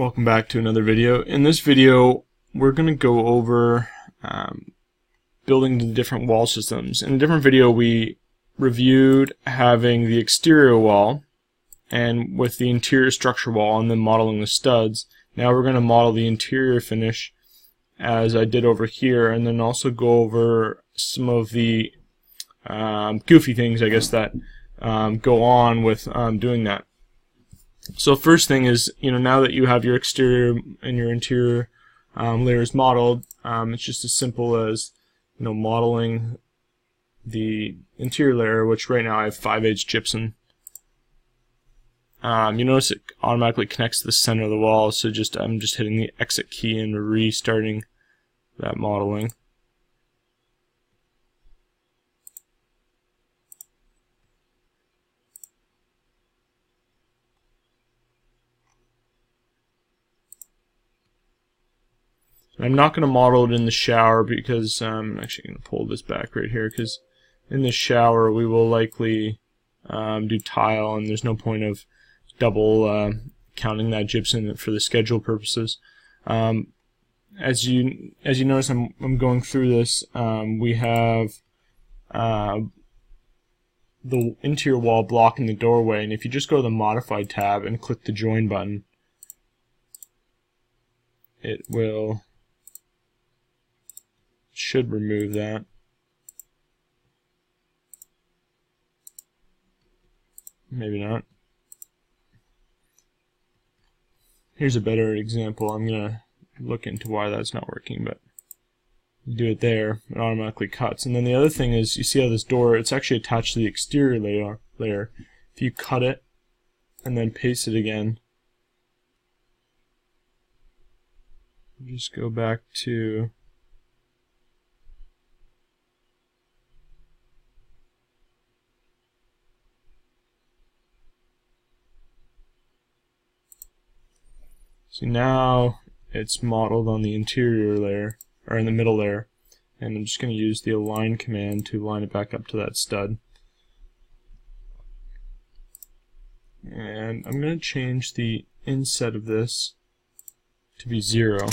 Welcome back to another video. In this video, we're going to go over building the different wall systems. In a different video, we reviewed having the exterior wall and with the interior structure wall and then modeling the studs. Now we're going to model the interior finish as I did over here, and then also go over some of the goofy things, I guess, that go on with doing that. So first thing is, now that you have your exterior and your interior layers modeled, it's just as simple as, modeling the interior layer, which right now I have 5/8 gypsum. You notice it automatically connects to the center of the wall, so I'm just hitting the exit key and restarting that modeling. I'm not going to model it in the shower because I'm actually going to pull this back right here, because in the shower we will likely do tile, and there's no point of double counting that gypsum for the schedule purposes. As you notice, I'm going through this. We have the interior wall blocking the doorway, and if you just go to the Modify tab and click the Join button, it should remove that. Maybe not. Here's a better example. I'm gonna look into why that's not working, but you do it there, it automatically cuts. And then the other thing is, you see how this door, it's actually attached to the exterior layer. If you cut it and then paste it again, just go back to so now it's modeled on the interior layer, or in the middle layer, and I'm just going to use the align command to line it back up to that stud. And I'm going to change the inset of this to be 0.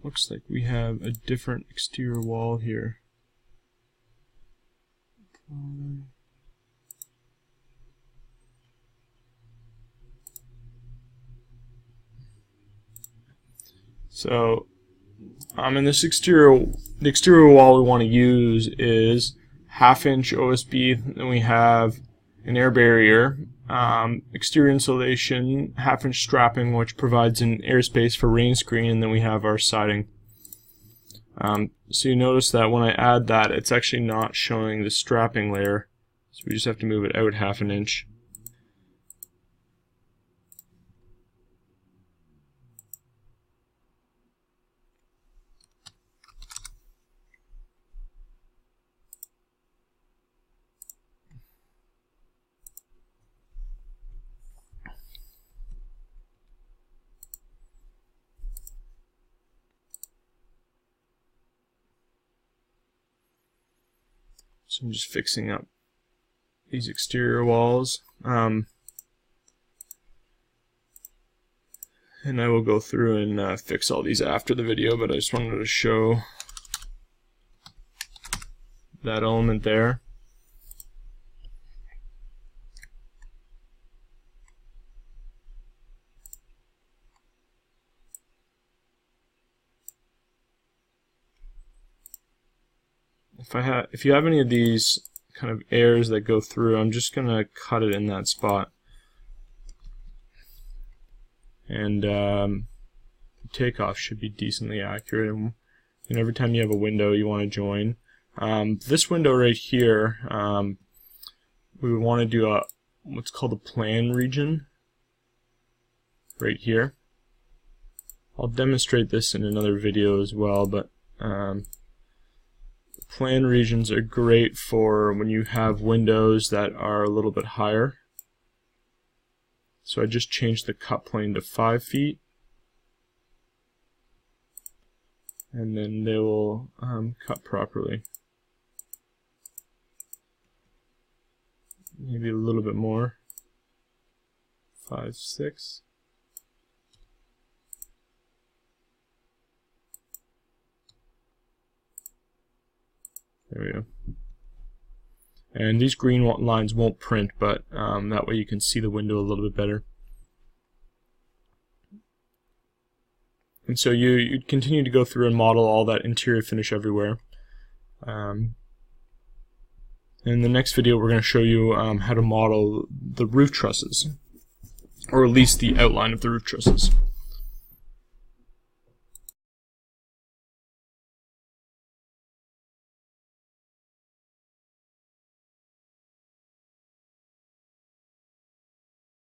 Looks like we have a different exterior wall here. So, in this the exterior wall we want to use is 1/2 inch OSB. Then we have an air barrier, exterior insulation, 1/2 inch strapping, which provides an airspace for rain screen, and then we have our siding. So you notice that when I add that, it's actually not showing the strapping layer, so we just have to move it out 1/2 inch. So I'm just fixing up these exterior walls, and I will go through and fix all these after the video, but I just wanted to show that element there. If you have any of these kind of airs that go through, I'm just going to cut it in that spot. And takeoff should be decently accurate. And every time you have a window you want to join. This window right here, we would want to do what's called a plan region right here. I'll demonstrate this in another video as well, but plan regions are great for when you have windows that are a little bit higher. So I just changed the cut plane to 5 feet. And then they will cut properly. Maybe a little bit more. 5, 6. There we go. And these green lines won't print, but that way you can see the window a little bit better. And so you continue to go through and model all that interior finish everywhere. In the next video, we're going to show you how to model the roof trusses, or at least the outline of the roof trusses.